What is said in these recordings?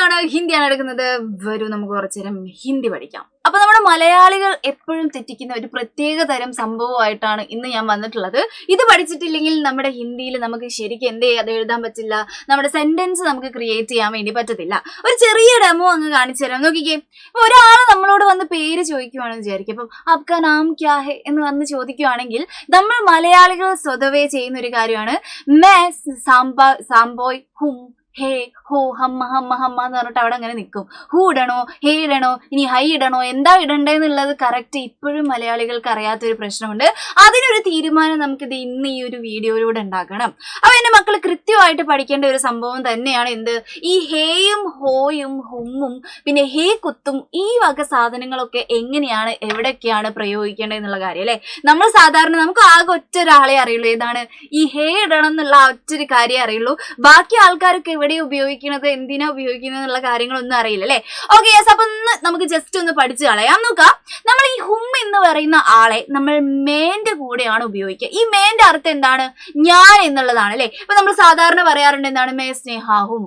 ആണ് ഹിന്ദിയാണ് എടുക്കുന്നത്. വരൂ നമുക്ക് കുറച്ചു നേരം ഹിന്ദി പഠിക്കാം. അപ്പൊ നമ്മുടെ മലയാളികൾ എപ്പോഴും തെറ്റിക്കുന്ന ഒരു പ്രത്യേക തരം സംഭവമായിട്ടാണ് ഇന്ന് ഞാൻ വന്നിട്ടുള്ളത്. ഇത് പഠിച്ചിട്ടില്ലെങ്കിൽ നമ്മുടെ ഹിന്ദിയിൽ നമുക്ക് ശരിക്കും അത് എഴുതാൻ പറ്റില്ല, നമ്മുടെ സെന്റൻസ് നമുക്ക് ക്രിയേറ്റ് ചെയ്യാൻ വേണ്ടി പറ്റത്തില്ല. ഒരു ചെറിയ ഡെമോ അങ്ങ് കാണിച്ചു തരാം, നോക്കിക്കേ. ഇപ്പൊ ഒരാൾ നമ്മളോട് വന്ന് പേര് ചോദിക്കുവാണെന്ന് വിചാരിക്കും. അപ്പം ആപ്കാ നാം ക്യാ ഹെ എന്ന് വന്ന് ചോദിക്കുവാണെങ്കിൽ നമ്മൾ മലയാളികൾ സ്വതവേ ചെയ്യുന്ന ഒരു കാര്യമാണ് മേ സാംബോയ് ഹും ഹേ ഹോ ഹമ്മ ഹമ്മ ഹമ്മ എന്ന് പറഞ്ഞിട്ട് അവിടെ അങ്ങനെ നിൽക്കും. ഹൂ ഇടണോ, ഹേ ഇടണോ, ഇനി ഹൈ ഇടണോ, എന്താ ഇടണ്ടേന്നുള്ളത് കറക്റ്റ് ഇപ്പോഴും മലയാളികൾക്ക് അറിയാത്തൊരു പ്രശ്നമുണ്ട്. അതിനൊരു തീരുമാനം നമുക്കിത് ഇന്ന് ഈ ഒരു വീഡിയോയിലൂടെ ഉണ്ടാക്കണം. അപ്പൊ എന്റെ മക്കൾ കൃത്യമായിട്ട് പഠിക്കേണ്ട ഒരു സംഭവം തന്നെയാണ് എന്ത്, ഈ ഹേയും ഹോയും ഹുമ്മും പിന്നെ ഹേ കുത്തും ഈ വക സാധനങ്ങളൊക്കെ എങ്ങനെയാണ് എവിടെയൊക്കെയാണ് പ്രയോഗിക്കേണ്ടതെന്നുള്ള കാര്യം അല്ലെ. നമ്മൾ സാധാരണ നമുക്ക് ആകെ ഒറ്റ ഒരാളെ അറിയുള്ളൂ, ഏതാണ് ഈ ഹേ ഇടണം എന്നുള്ള ആ ഒറ്റൊരു കാര്യം അറിയുള്ളൂ. ബാക്കി ആൾക്കാരൊക്കെ എവിടെ ഉപയോഗിക്കുന്നത്, എന്തിനാ ഉപയോഗിക്കുന്നത് എന്നുള്ള കാര്യങ്ങളൊന്നും അറിയില്ല അല്ലെ. ഓക്കെ യെസ്, അപ്പൊ നമുക്ക് ജസ്റ്റ് ഒന്ന് പഠിച്ചു കളയാം. നോക്കാം, നമ്മൾ ഈ ഹും എന്ന് പറയുന്ന ആളെ നമ്മൾ മേന്റെ കൂടെയാണ് ഉപയോഗിക്കുക. ഈ മേന്റെ അർത്ഥം എന്താണ്, ഞാൻ എന്നുള്ളതാണ് അല്ലെ. ഇപ്പൊ നമ്മൾ സാധാരണ പറയാറുണ്ട് എന്താണ്, മേ സ്നേഹാഹും,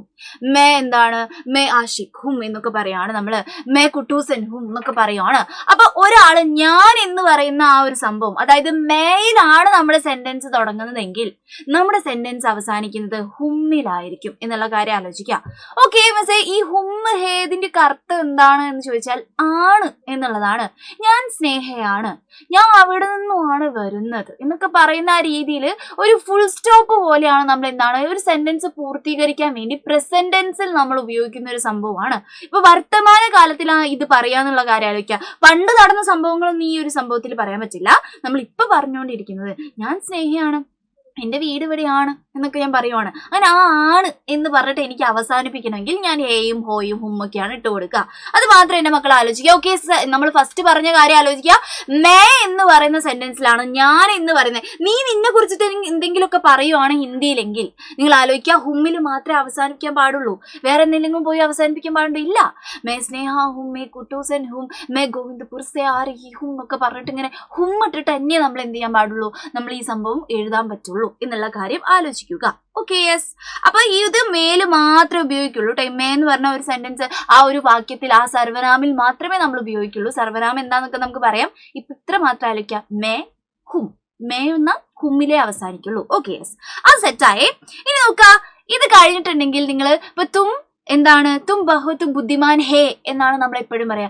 മേ എന്താണ്, മേ ആഷിഖ് ഹും എന്നൊക്കെ പറയാണ് നമ്മള്, മേ കുട്ടൂസൻ ഹും എന്നൊക്കെ പറയുവാണ്. അപ്പൊ ഒരാള് ഞാൻ എന്ന് പറയുന്ന ആ ഒരു സംഭവം, അതായത് മേയിലാണ് നമ്മുടെ സെന്റൻസ് തുടങ്ങുന്നതെങ്കിൽ നമ്മുടെ സെന്റൻസ് അവസാനിക്കുന്നത് ഹുമ്മിലായിരിക്കും എന്നുള്ള കാര്യം ആലോചിക്കുക. ഓക്കെ മിസ്സേ, ഈ ഹുമ്മ് ഹേദിന്റെ അർത്ഥം എന്താണ് എന്ന് ചോദിച്ചാൽ ആണ് എന്നുള്ളതാണ്. ഞാൻ സ്നേഹയാണ്, ഞാൻ അവിടെ നിന്നുമാണ് വരുന്നത് എന്നൊക്കെ പറയുന്ന ആ രീതിയിൽ ഒരു ഫുൾ സ്റ്റോപ്പ് പോലെയാണ് നമ്മൾ എന്താണ് ഒരു സെന്റൻസ് പൂർത്തീകരിക്കാൻ വേണ്ടി പ്രസന്റ് ടെൻസിൽ നമ്മൾ ഉപയോഗിക്കുന്ന ഒരു സംഭവമാണ്. ഇപ്പൊ വർത്തമാന കാലത്തിലാണ് ഇത് പറയാന്നുള്ള കാര്യം ആലോചിക്കുക. പണ്ട് നടന്ന സംഭവങ്ങളൊന്നും ഈ ഒരു സംഭവത്തിൽ പറയാൻ പറ്റില്ല. നമ്മൾ ഇപ്പൊ പറഞ്ഞുകൊണ്ടിരിക്കുന്നത് ഞാൻ സ്നേഹിയാണ്, എന്റെ വീട് ഇവിടെയാണ് എന്നൊക്കെ ഞാൻ പറയുവാണ്. അങ്ങനെ ആ ആണ് എന്ന് പറഞ്ഞിട്ട് എനിക്ക് അവസാനിപ്പിക്കണമെങ്കിൽ ഞാൻ ഹേയും ഹോയും ഹുമ്മൊക്കെയാണ് ഇട്ട് കൊടുക്കുക. അത് മാത്രം എന്റെ മക്കൾ ആലോചിക്കുക. ഓക്കെ, നമ്മൾ ഫസ്റ്റ് പറഞ്ഞ കാര്യം ആലോചിക്കുക. മേ എന്ന് പറയുന്ന സെന്റൻസിലാണ് ഞാൻ എന്ന് പറയുന്നത്. നീ നിന്നെ കുറിച്ചിട്ട് എന്തെങ്കിലുമൊക്കെ പറയുവാണ് ഹിന്ദിയിലെങ്കിൽ നിങ്ങൾ ആലോചിക്കുക, ഹുമ്മിൽ മാത്രമേ അവസാനിപ്പിക്കാൻ പാടുള്ളൂ, വേറെ എന്തെങ്കിലും പോയി അവസാനിപ്പിക്കാൻ പാടില്ല. മേ സ്നേഹ ഹും, മേ കുട്ടൂസൻ ഹും, മേ ഗോവിന്ദപുർ സെ ആ രഹി ഹും ഒക്കെ പറഞ്ഞിട്ട് ഇങ്ങനെ ഹും ഇട്ടിട്ട് തന്നെ നമ്മൾ എന്ത് ചെയ്യാൻ പാടുള്ളൂ, നമ്മൾ ഈ സംഭവം എഴുതാൻ പറ്റുള്ളൂ എന്നുള്ള കാര്യം ആലോചിക്കുക. ഓക്കെ യെസ്, അപ്പൊ ഇത് മേല് മാത്രമേ ഉപയോഗിക്കുള്ളൂ. മേ എന്ന് പറഞ്ഞ ഒരു സെന്റൻസ് ആ ഒരു വാക്യത്തിൽ ആ സർവനാമിൽ മാത്രമേ നമ്മൾ ഉപയോഗിക്കുള്ളൂ. സർവനാമം എന്താന്നൊക്കെ നമുക്ക് പറയാം. ഇപ്പൊ ഇത്ര മാത്രം ആലോചിക്കാം, മേ ഹും, മേ എന്ന ഹുമ്മിലേ അവസാനിക്കുള്ളൂ. ഓക്കെ യെസ്, അത് സെറ്റായേ. ഇനി നോക്കാം, ഇത് കഴിഞ്ഞിട്ടുണ്ടെങ്കിൽ നിങ്ങൾ ഇപ്പൊ എന്താണ്, തും ബഹുത് ബുദ്ധിമാൻ ഹേ എന്നാണ് നമ്മൾ എപ്പോഴും പറയാ.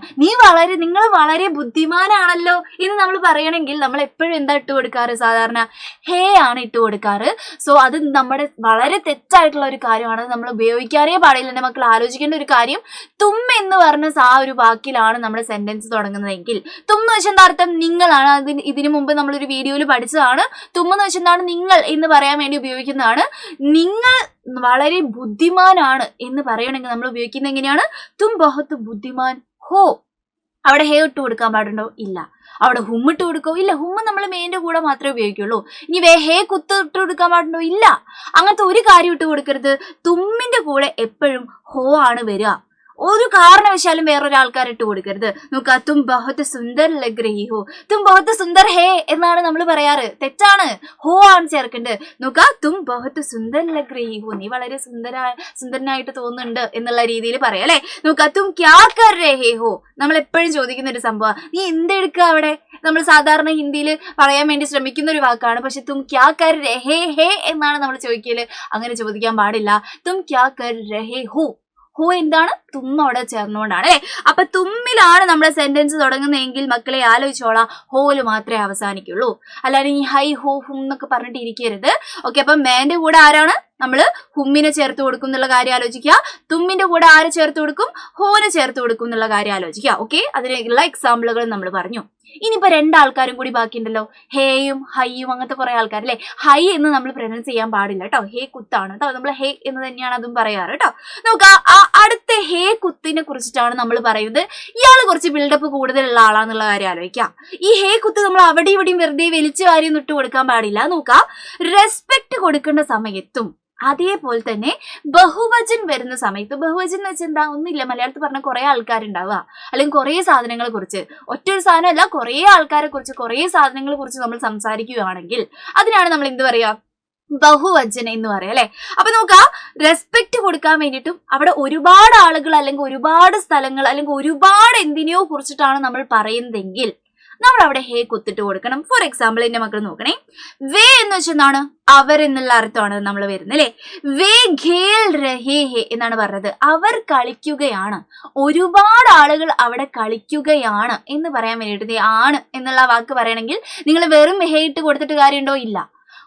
നിങ്ങൾ വളരെ ബുദ്ധിമാനാണല്ലോ എന്ന് നമ്മൾ പറയണമെങ്കിൽ നമ്മൾ എപ്പോഴും എന്താ ഇട്ട് കൊടുക്കാറ്, സാധാരണ ഹേ ആണ് ഇട്ട് കൊടുക്കാറ്. സോ അത് നമ്മുടെ വളരെ തെറ്റായിട്ടുള്ള ഒരു കാര്യമാണ്, നമ്മൾ ഉപയോഗിക്കാനേ പാടില്ല. എൻ്റെ മക്കൾ ആലോചിക്കേണ്ട ഒരു കാര്യം, തും എന്ന് പറഞ്ഞ ആ ഒരു വാക്കിലാണ് നമ്മുടെ സെന്റൻസ് തുടങ്ങുന്നതെങ്കിൽ തും എന്ന് വെച്ചാൽ എന്താ അർത്ഥം, നിങ്ങളാണ്. ഇതിനു മുമ്പ് നമ്മളൊരു വീഡിയോയിൽ പഠിച്ചതാണ്. തും എന്ന് വെച്ചാൽ എന്താണ്, നിങ്ങൾ എന്ന് പറയാൻ വേണ്ടി ഉപയോഗിക്കുന്നതാണ്. നിങ്ങൾ വളരെ ബുദ്ധിമാനാണ് എന്ന് പറയണമെങ്കിൽ നമ്മൾ ഉപയോഗിക്കുന്നത് എങ്ങനെയാണ്, തും ബഹുത് ബുദ്ധിമാൻ ഹോ. അവിടെ ഹേ ഇട്ട് കൊടുക്കാൻ പാടുണ്ടോ, ഇല്ല. അവിടെ ഹും ഇട്ട് കൊടുക്കോ, ഇല്ല. ഹും നമ്മൾ മേന്റെ കൂടെ മാത്രമേ ഉപയോഗിക്കുള്ളൂ. ഇനി ഹേ കുത്ത് ഇട്ട് കൊടുക്കാൻ പാടുണ്ടോ, ഇല്ല. അങ്ങനത്തെ ഒരു കാര്യം ഇട്ട് കൊടുക്കരുത്. തുമ്മിന്റെ കൂടെ എപ്പോഴും ഹോ ആണ് വരിക. ഒരു കാരണവശാലും വേറൊരാൾക്കാർ ഇട്ട് കൊടുക്കരുത്. നോക്കുക, തും ബഹുത് സുന്ദർ ലഗ് രഹി ഹോ, തും ബഹുത് സുന്ദർ ഹേ എന്നാണ് നമ്മൾ പറയാറ്. തെറ്റാണ്, ഹോ ആണ് ചേർക്കേണ്ടത്. നോക്കുക, തും ബഹുത് സുന്ദർ ലഗ് രഹി ഹോ, നീ വളരെ സുന്ദരനായിട്ട് തോന്നുന്നുണ്ട് എന്നുള്ള രീതിയിൽ പറയാം അല്ലെ. നോക്കുക, തും ക്യാ കർ രഹേ ഹോ, നമ്മൾ എപ്പോഴും ചോദിക്കുന്ന ഒരു സംഭവം, നീ എന്തെടുക്കുക അവിടെ. നമ്മൾ സാധാരണ ഹിന്ദിയിൽ പറയാൻ വേണ്ടി ശ്രമിക്കുന്ന ഒരു വാക്കാണ്. പക്ഷെ തും ക്യാ കർ രഹേ ഹേ എന്നാണ് നമ്മൾ ചോദിക്കല്. അങ്ങനെ ചോദിക്കാൻ പാടില്ല. തും ക്യാ കർ രഹേ ഹോ, ഹോ എന്താണ്, തുമ്മ അവിടെ ചേർന്നുകൊണ്ടാണ് അല്ലെ. അപ്പൊ തുമ്മിലാണ് നമ്മുടെ സെന്റൻസ് തുടങ്ങുന്നതെങ്കിൽ മക്കളെ ആലോചിച്ചോളാം, ഹോല് മാത്രമേ അവസാനിക്കുള്ളൂ. അല്ലാതെ ഈ ഹൈ ഹോ ഹും എന്നൊക്കെ പറഞ്ഞിട്ട് ഇരിക്കരുത്. ഓക്കെ, അപ്പൊ മേന്റെ കൂടെ ആരാണ്, നമ്മള് ഹുമ്മിനെ ചേർത്ത് കൊടുക്കും എന്നുള്ള കാര്യം ആലോചിക്കുക. തുമ്മിന്റെ കൂടെ ആരെ ചേർത്ത് കൊടുക്കും, ഹോനെ ചേർത്ത് കൊടുക്കും എന്നുള്ള കാര്യം ആലോചിക്കുക. ഓക്കെ, അതിനുള്ള എക്സാമ്പിളുകൾ നമ്മൾ പറഞ്ഞു. ഇനിയിപ്പോ രണ്ടാൾക്കാരും കൂടി ബാക്കിയുണ്ടല്ലോ, ഹേയും ഹൈയും, അങ്ങനത്തെ കുറെ ആൾക്കാർ അല്ലെ. ഹൈ എന്ന് നമ്മൾ പ്രൊനൗൺസ് ചെയ്യാൻ പാടില്ല കേട്ടോ, ഹേ കുത്താണ് കേട്ടോ. നമ്മൾ ഹേ എന്ന് തന്നെയാണ് അതും പറയാറ് കേട്ടോ. നോക്ക, ആ അടുത്ത ഹേ കുത്തിനെ കുറിച്ചിട്ടാണ് നമ്മൾ പറയുന്നത്. ഇയാള് കുറച്ച് ബിൽഡപ്പ് കൂടുതലുള്ള ആളാന്നുള്ള കാര്യം ആലോചിക്കാം. ഈ ഹേ കുത്ത് നമ്മൾ അവിടെ ഇവിടെയും വെറുതെ വലിച്ചു കാര്യം ഇട്ട് കൊടുക്കാൻ പാടില്ല. നോക്കാം, റെസ്പെക്ട് കൊടുക്കേണ്ട സമയത്തും അതേപോലെ തന്നെ ബഹുവചൻ വരുന്ന സമയത്ത്, ബഹുവചൻ എന്ന് വെച്ചാൽ എന്താ, ഒന്നുമില്ല, മലയാളത്തിൽ പറഞ്ഞ കുറെ ആൾക്കാരുണ്ടാവുക, അല്ലെങ്കിൽ കുറെ സാധനങ്ങളെ കുറിച്ച്, ഒറ്റൊരു സാധനമല്ല കുറെ ആൾക്കാരെ കുറിച്ച്, കുറെ സാധനങ്ങളെ കുറിച്ച് നമ്മൾ സംസാരിക്കുകയാണെങ്കിൽ അതിനാണ് നമ്മൾ എന്ത് പറയാ, ബഹുവചനം എന്ന് പറയാം അല്ലെ. അപ്പൊ നമുക്ക് ആ റെസ്പെക്ട് കൊടുക്കാൻ വേണ്ടിയിട്ടും അവിടെ ഒരുപാട് ആളുകൾ അല്ലെങ്കിൽ ഒരുപാട് സ്ഥലങ്ങൾ അല്ലെങ്കിൽ ഒരുപാട് എന്തിനെയോ കുറിച്ചിട്ടാണ് നമ്മൾ പറയുന്നതെങ്കിൽ നമ്മൾ അവിടെ ഹേ കുത്തിട്ട് കൊടുക്കണം. ഫോർ എക്സാമ്പിൾ എന്റെ മക്കൾ നോക്കണേ, വേ എന്ന് വെച്ചെന്താണ് അവരെന്നുള്ള അർത്ഥമാണ് നമ്മൾ വരുന്നത് അല്ലെ. വേ ഖേൽ രഹേ ഹേ എന്നാണ് പറഞ്ഞത്, അവർ കളിക്കുകയാണ്, ഒരുപാട് ആളുകൾ അവിടെ കളിക്കുകയാണ് എന്ന് പറയാൻ വേണ്ടിയിട്ട് ആണ് എന്നുള്ള വാക്ക് പറയണമെങ്കിൽ നിങ്ങൾ വെറും ഹേ ഇട്ട് കൊടുത്തിട്ട് കാര്യമുണ്ടോ? ഇല്ല.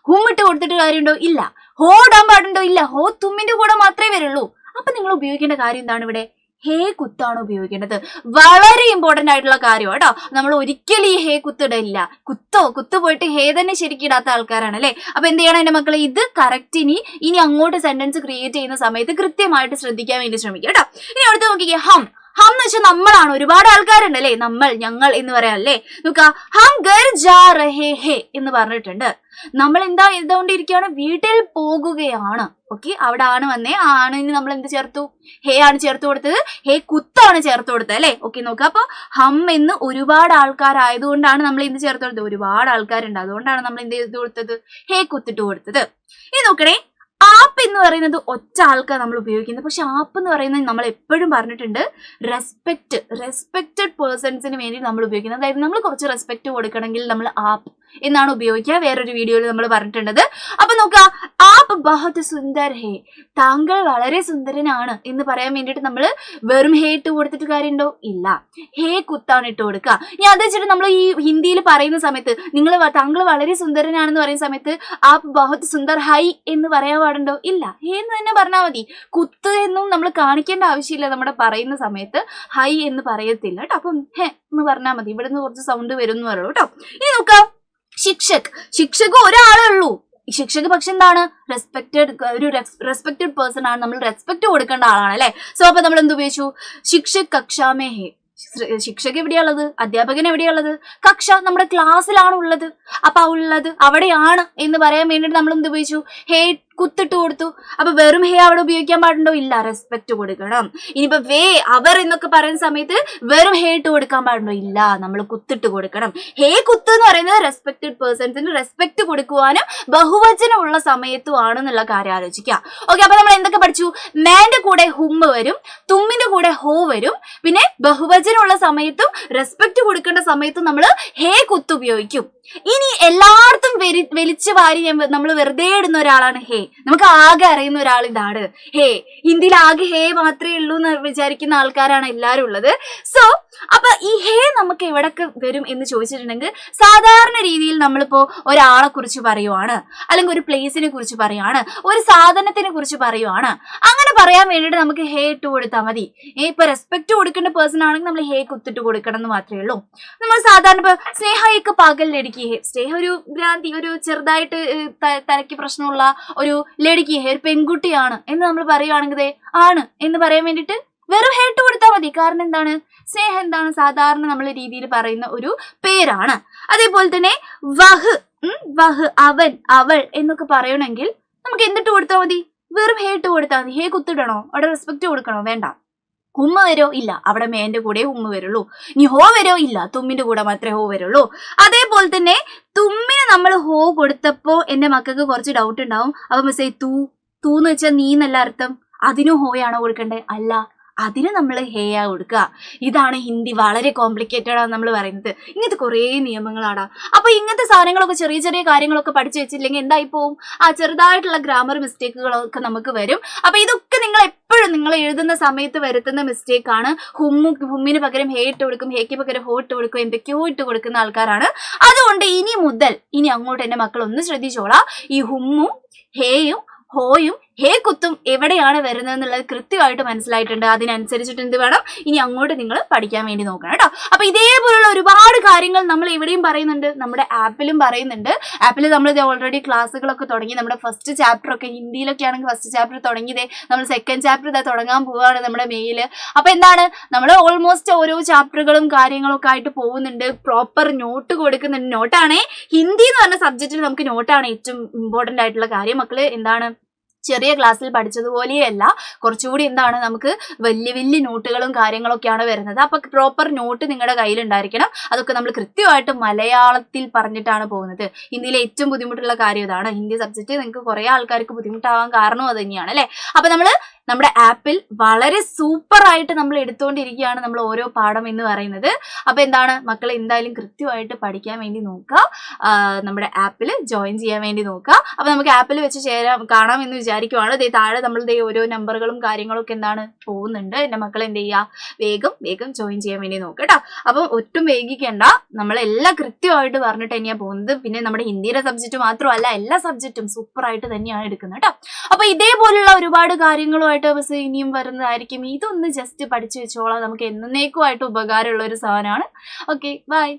ഹും ഇട്ട് കൊടുത്തിട്ട് കാര്യമുണ്ടോ? ഇല്ല. ഹോ ഇടാൻ പാടുണ്ടോ? ഇല്ല. ഹോ തുമ്മിന്റെ കൂടെ മാത്രമേ വരുള്ളൂ. അപ്പൊ നിങ്ങൾ ഉപയോഗിക്കേണ്ട കാര്യം എന്താണ്? ഇവിടെ ഹേ കുത്താണ് ഉപയോഗിക്കേണ്ടത്. വളരെ ഇമ്പോർട്ടന്റ് ആയിട്ടുള്ള കാര്യം കേട്ടോ. നമ്മൾ ഒരിക്കലും ഈ ഹേ കുത്തിടില്ല. കുത്തു പോയിട്ട് ഹേ തന്നെ ശരിക്കും ഇടാത്ത ആൾക്കാരാണ് അല്ലെ. അപ്പൊ എന്ത് ചെയ്യണം എന്റെ മക്കളെ, ഇത് കറക്റ്റ് ഇനി അങ്ങോട്ട് സെന്റൻസ് ക്രിയേറ്റ് ചെയ്യുന്ന സമയത്ത് കൃത്യമായിട്ട് ശ്രദ്ധിക്കാൻ വേണ്ടി ശ്രമിക്കുക കേട്ടോ. ഇനി അടുത്ത് നോക്കിക്കേ, ഹം എന്ന് വെച്ചാൽ നമ്മളാണ്. ഒരുപാട് ആൾക്കാരുണ്ട് അല്ലെ, നമ്മൾ ഞങ്ങൾ എന്ന് പറയാം അല്ലേ. നോക്കാം, ഹം ഗർ ജാ റഹേ ഹേ എന്ന് പറഞ്ഞിട്ടുണ്ട്. നമ്മൾ എന്താ ചെയ്തുകൊണ്ടിരിക്കുകയാണ്? വീട്ടിൽ പോകുകയാണ്. ഓക്കെ, അവിടെ ആണ് വന്നേ, ആണിന് നമ്മൾ എന്ത് ചേർത്തു? ഹേ ആണ് ചേർത്ത് കൊടുത്തത്, ഹേ കുത്താണ് ചേർത്ത് കൊടുത്തത് അല്ലെ. ഓക്കെ, നോക്കാം. അപ്പൊ ഹം എന്ന് ഒരുപാട് ആൾക്കാരായതുകൊണ്ടാണ് നമ്മൾ എന്ത് ചേർത്ത് കൊടുത്തത്? ഒരുപാട് ആൾക്കാരുണ്ട്, അതുകൊണ്ടാണ് നമ്മൾ എന്ത് ചെയ്ത് കൊടുത്തത്? ഹേ കുത്തിട്ട് കൊടുത്തത്. ഇനി നോക്കണേ, ആപ്പ് എന്ന് പറയുന്നത് ഒറ്റ ആൾക്കാർ നമ്മൾ ഉപയോഗിക്കുന്നത്. പക്ഷെ ആപ്പ് എന്ന് പറയുന്നത് നമ്മൾ എപ്പോഴും പറഞ്ഞിട്ടുണ്ട് റെസ്പെക്റ്റഡ് പേഴ്സൺസിന് വേണ്ടി നമ്മൾ ഉപയോഗിക്കുന്നത്. അതായത് നമ്മൾ കുറച്ച് റെസ്പെക്ട് കൊടുക്കണമെങ്കിൽ നമ്മൾ ആപ്പ് എന്നാണ് ഉപയോഗിക്കുക. വേറൊരു വീഡിയോയിൽ നമ്മൾ പറഞ്ഞിട്ടുള്ളത്. അപ്പൊ നോക്കുക, ആപ്പ് ബഹുത് സുന്ദർ ഹേ, താങ്കൾ വളരെ സുന്ദരനാണ് എന്ന് പറയാൻ വേണ്ടിയിട്ട് നമ്മൾ വെറും ഹേ ഇട്ട് കൊടുത്തിട്ട് കാര്യമുണ്ടോ? ഇല്ല. ഹേ കുത്താണ് ഇട്ട് കൊടുക്കുക. ഞാൻ അത് വെച്ചിട്ട് നമ്മൾ ഈ ഹിന്ദിയിൽ പറയുന്ന സമയത്ത് താങ്കൾ വളരെ സുന്ദരനാണെന്ന് പറയുന്ന സമയത്ത് ആപ്പ് ബഹുത് സുന്ദർ ഹൈ എന്ന് പറയാൻ പാടുണ്ടോ? ഇല്ല. ഹേ എന്ന് തന്നെ പറഞ്ഞാൽ മതി. കുത്ത് എന്നും നമ്മൾ കാണിക്കേണ്ട ആവശ്യമില്ല. നമ്മുടെ പറയുന്ന സമയത്ത് ഹൈ എന്ന് പറയത്തില്ല കേട്ടോ. അപ്പം ഹേ എന്ന് പറഞ്ഞാൽ മതി. ഇവിടെ നിന്ന് കുറച്ച് സൗണ്ട് വരും എന്ന് പറയുള്ളൂ കേട്ടോ. ഇനി നോക്കാം, ശിക്ഷക് ഒരാളേ ഉള്ളൂ. ശിക്ഷക് പക്ഷെ എന്താണ്? റെസ്പെക്റ്റഡ് പേഴ്സൺ ആണ്. നമ്മൾ റെസ്പെക്ട് കൊടുക്കേണ്ട ആളാണ് അല്ലെ. സോ അപ്പൊ നമ്മൾ എന്ത് ഉപയോഗിച്ചു? ശിക്ഷക് കക്ഷാമേ ഹേ. ശിക്ഷക് എവിടെയുള്ളത്? അധ്യാപകൻ എവിടെയുള്ളത്? കക്ഷ നമ്മുടെ ക്ലാസ്സിലാണ് ഉള്ളത്. അപ്പൊ ഉള്ളത് അവിടെയാണ് എന്ന് പറയാൻ വേണ്ടിയിട്ട് നമ്മൾ എന്ത് ഉപയോഗിച്ചു? ഹേ കുത്തിട്ട് കൊടുത്തു. അപ്പൊ വെറും ഹേ അവിടെ ഉപയോഗിക്കാൻ പാടുണ്ടോ? ഇല്ല. റെസ്പെക്ട് കൊടുക്കണം. ഇനിയിപ്പോ വേ അവർ എന്നൊക്കെ പറയുന്ന സമയത്ത് വെറും ഹേ ഇട്ട് കൊടുക്കാൻ പാടുണ്ടോ? ഇല്ല. നമ്മൾ കുത്തിട്ട് കൊടുക്കണം. ഹേ കുത്ത് എന്ന് പറയുന്നത് റെസ്പെക്റ്റഡ് പേഴ്സൺസിന് റെസ്പെക്ട് കൊടുക്കുവാനും ബഹുവചനം ഉള്ള സമയത്തും ആണെന്നുള്ള കാര്യം ആലോചിക്കുക. ഓക്കെ, അപ്പൊ നമ്മൾ എന്തൊക്കെ പഠിച്ചു? മാന്റെ കൂടെ ഹും വരും, തുമ്മിന്റെ കൂടെ ഹോ വരും, പിന്നെ ബഹുവചനമുള്ള സമയത്തും റെസ്പെക്ട് കൊടുക്കേണ്ട സമയത്തും നമ്മൾ ഹേ കുത്ത് ഉപയോഗിക്കും. ഇനി എല്ലായിടത്തും വലിച്ചു വാരി നമ്മൾ വെറുതെ ഇടുന്ന ഒരാളാണ് ഹേ. നമുക്ക് ആകെ അറിയുന്ന ഒരാൾ ഇതാണ് ഹേ. ഹിന്ദിയിൽ ആകെ ഹേ മാത്രമേ ഉള്ളൂ എന്ന് വിചാരിക്കുന്ന ആൾക്കാരാണ് എല്ലാവരും ഉള്ളത്. സോ അപ്പൊ ഈ ഹേ നമുക്ക് എവിടൊക്കെ വരും എന്ന് ചോദിച്ചിട്ടുണ്ടെങ്കിൽ, സാധാരണ രീതിയിൽ നമ്മളിപ്പോ ഒരാളെ കുറിച്ച് പറയുവാണ്, അല്ലെങ്കിൽ ഒരു പ്ലേസിനെ കുറിച്ച് പറയുവാണ്, ഒരു സാധനത്തിനെ കുറിച്ച് പറയുവാണ്, അങ്ങനെ പറയാൻ വേണ്ടിയിട്ട് നമുക്ക് ഹേ ഇട്ട് കൊടുത്താൽ മതി. ഇപ്പൊ റെസ്പെക്ട് കൊടുക്കേണ്ട പേഴ്സൺ ആണെങ്കിൽ നമ്മൾ ഹേ കുത്തിട്ട് കൊടുക്കണം എന്ന് മാത്രമേ ഉള്ളൂ. നമ്മൾ സാധാരണ ഇപ്പൊ സ്നേഹയ്ക്ക് പകലിലടിക്കുക, സ്നേഹ ഒരു ഭ്രാന്തി, ഒരു ചെറുതായിട്ട് തലയ്ക്ക് പ്രശ്നമുള്ള ഒരു ലടിക്ക്, ഒരു പെൺകുട്ടിയാണ് എന്ന് നമ്മൾ പറയുവാണെങ്കിൽ ആണ് എന്ന് പറയാൻ വേണ്ടിയിട്ട് വെറും ഹേ ഇട്ട് കൊടുത്താൽ മതി. കാരണം എന്താണ്? സ്നേഹം എന്താണ്? സാധാരണ നമ്മൾ രീതിയിൽ പറയുന്ന ഒരു പേരാണ്. അതേപോലെ തന്നെ വഹ് അവൻ അവൾ എന്നൊക്കെ പറയണമെങ്കിൽ നമുക്ക് എന്തിട്ട് കൊടുത്താൽ മതി? വെറും ഹേ ഇട്ട് കൊടുത്താൽ മതി. ഹേ കുത്തിടണോ? അവിടെ റെസ്പെക്ട് കൊടുക്കണോ? വേണ്ട. ഉമ്മ വരോ? ഇല്ല. അവിടെ മേന്റെ കൂടെ ഉമ്മ വരുള്ളൂ. ഇനി ഹോ വരോ? ഇല്ല. തുമ്മിന്റെ കൂടെ മാത്രമേ ഹോ വരുള്ളൂ. അതേപോലെ തന്നെ തുമ്മിന് നമ്മൾ ഹോ കൊടുത്തപ്പോ എന്റെ മക്കൾക്ക് കുറച്ച് ഡൗട്ട് ഉണ്ടാവും. അപ്പൊ മിസ്സേ തൂന്ന് വെച്ചാൽ നീ എന്നല്ല അർത്ഥം, അതിനും ഹോയാണോ കൊടുക്കണ്ടേ? അല്ല, അതിന് നമ്മൾ ഹേയാ കൊടുക്കുക. ഇതാണ് ഹിന്ദി. വളരെ കോംപ്ലിക്കേറ്റഡ് ആണ് നമ്മൾ പറയുന്നത്. ഇങ്ങനത്തെ കുറേ നിയമങ്ങളാണ്. അപ്പൊ ഇങ്ങനത്തെ സാധനങ്ങളൊക്കെ ചെറിയ ചെറിയ കാര്യങ്ങളൊക്കെ പഠിച്ചു വെച്ചില്ലെങ്കിൽ എന്തായി പോവും? ആ ചെറുതായിട്ടുള്ള ഗ്രാമർ മിസ്റ്റേക്കുകളൊക്കെ നമുക്ക് വരും. അപ്പൊ ഇതൊക്കെ നിങ്ങൾ എപ്പോഴും നിങ്ങൾ എഴുതുന്ന സമയത്ത് വരുത്തുന്ന മിസ്റ്റേക്ക് ആണ്. ഹുമ്മിന് പകരം ഹേ ഇട്ട് കൊടുക്കും, ഹേക്ക് പകരം ഹോ ഇട്ട് കൊടുക്കും, എന്തൊക്കെയോ ഇട്ട് കൊടുക്കുന്ന ആൾക്കാരാണ്. അതുകൊണ്ട് ഇനി അങ്ങോട്ട് എന്റെ മക്കൾ ഒന്ന് ശ്രദ്ധിച്ചോളാം. ഈ ഹുമ്മും ഹേയും ഹോയും ഹേ കുത്തും എവിടെയാണ് വരുന്നത് എന്നുള്ളത് കൃത്യമായിട്ട് മനസ്സിലായിട്ടുണ്ട്. അതിനനുസരിച്ചിട്ട് എന്ത് വേണം ഇനി അങ്ങോട്ട് നിങ്ങൾ പഠിക്കാൻ വേണ്ടി നോക്കണം കേട്ടോ. അപ്പൊ ഇതേപോലുള്ള ഒരുപാട് കാര്യങ്ങൾ നമ്മൾ എവിടെയും പറയുന്നുണ്ട്, നമ്മുടെ ആപ്പിലും പറയുന്നുണ്ട്. ആപ്പിൽ നമ്മൾ ഓൾറെഡി ക്ലാസ്സുകളൊക്കെ തുടങ്ങി. നമ്മുടെ ഫസ്റ്റ് ചാപ്റ്റർ ഒക്കെ ഹിന്ദിയിലൊക്കെ ആണെങ്കിൽ ഫസ്റ്റ് ചാപ്റ്റർ തുടങ്ങിയതേ, നമ്മൾ സെക്കൻഡ് ചാപ്റ്റർ ഇതാ തുടങ്ങാൻ പോവുകയാണ് നമ്മുടെ മെയില്. അപ്പൊ എന്താണ്, നമ്മൾ ഓൾമോസ്റ്റ് ഓരോ ചാപ്റ്ററുകളും കാര്യങ്ങളൊക്കെ ആയിട്ട് പോകുന്നുണ്ട്. പ്രോപ്പർ നോട്ട് കൊടുക്കുന്നുണ്ട്. നോട്ടാണേ ഹിന്ദി എന്ന് പറഞ്ഞ സബ്ജക്റ്റിൽ നമുക്ക് നോട്ടാണ് ഏറ്റവും ഇമ്പോർട്ടന്റ് ആയിട്ടുള്ള കാര്യം. മക്കള് എന്താണ് ചെറിയ ക്ലാസ്സിൽ പഠിച്ചതുപോലെയല്ല, കുറച്ചുകൂടി എന്താണ് നമുക്ക് വലിയ വലിയ നോട്ടുകളും കാര്യങ്ങളൊക്കെയാണ് വരുന്നത്. അപ്പൊ പ്രോപ്പർ നോട്ട് നിങ്ങളുടെ കയ്യിൽ ഉണ്ടായിരിക്കണം. അതൊക്കെ നമ്മൾ കൃത്യമായിട്ട് മലയാളത്തിൽ പറഞ്ഞിട്ടാണ് പോകുന്നത്. ഹിന്ദിയിലെ ഏറ്റവും ബുദ്ധിമുട്ടുള്ള കാര്യം ഇതാണ്. ഹിന്ദി സബ്ജക്റ്റ് നിങ്ങൾക്ക് കുറെ ആൾക്കാർക്ക് ബുദ്ധിമുട്ടാവാൻ കാരണം അത് തന്നെയാണ് അല്ലെ. അപ്പൊ നമ്മുടെ ആപ്പിൽ വളരെ സൂപ്പർ ആയിട്ട് നമ്മൾ എടുത്തുകൊണ്ടിരിക്കുകയാണ് നമ്മൾ ഓരോ പാഠം എന്ന് പറയുന്നത്. അപ്പൊ എന്താണ് മക്കളെ, എന്തായാലും കൃത്യമായിട്ട് പഠിക്കാൻ വേണ്ടി നോക്കുക, നമ്മുടെ ആപ്പിൽ ജോയിൻ ചെയ്യാൻ വേണ്ടി നോക്കുക. അപ്പൊ നമുക്ക് ആപ്പിൽ വെച്ച് കാണാം എന്ന് വിചാരിക്കുവാണ്. താഴെ നമ്മൾ ഓരോ നമ്പറുകളും കാര്യങ്ങളൊക്കെ എന്താണ് പോകുന്നുണ്ട്. എന്റെ മക്കൾ എന്ത് ചെയ്യുക, വേഗം ജോയിൻ ചെയ്യാൻ വേണ്ടി നോക്കുക കേട്ടോ. അപ്പം ഒട്ടും വൈകിക്കണ്ട, നമ്മളെല്ലാം കൃത്യമായിട്ട് പറഞ്ഞിട്ട് തന്നെയാണ് പോകുന്നത്. പിന്നെ നമ്മുടെ ഹിന്ദിയുടെ സബ്ജക്റ്റ് മാത്രമല്ല, എല്ലാ സബ്ജക്റ്റും സൂപ്പർ ആയിട്ട് തന്നെയാണ് എടുക്കുന്നത് കേട്ടോ. അപ്പൊ ഇതേപോലുള്ള ഒരുപാട് കാര്യങ്ങളുമായിട്ട് ബസ് ഇനിയും വരുന്നതായിരിക്കും. ഇതൊന്ന് ജസ്റ്റ് പഠിച്ചു വെച്ചോളാം, നമുക്ക് എന്നേക്കുമായിട്ട് ഉപകാരമുള്ള ഒരു സാധനമാണ്. Okay, by.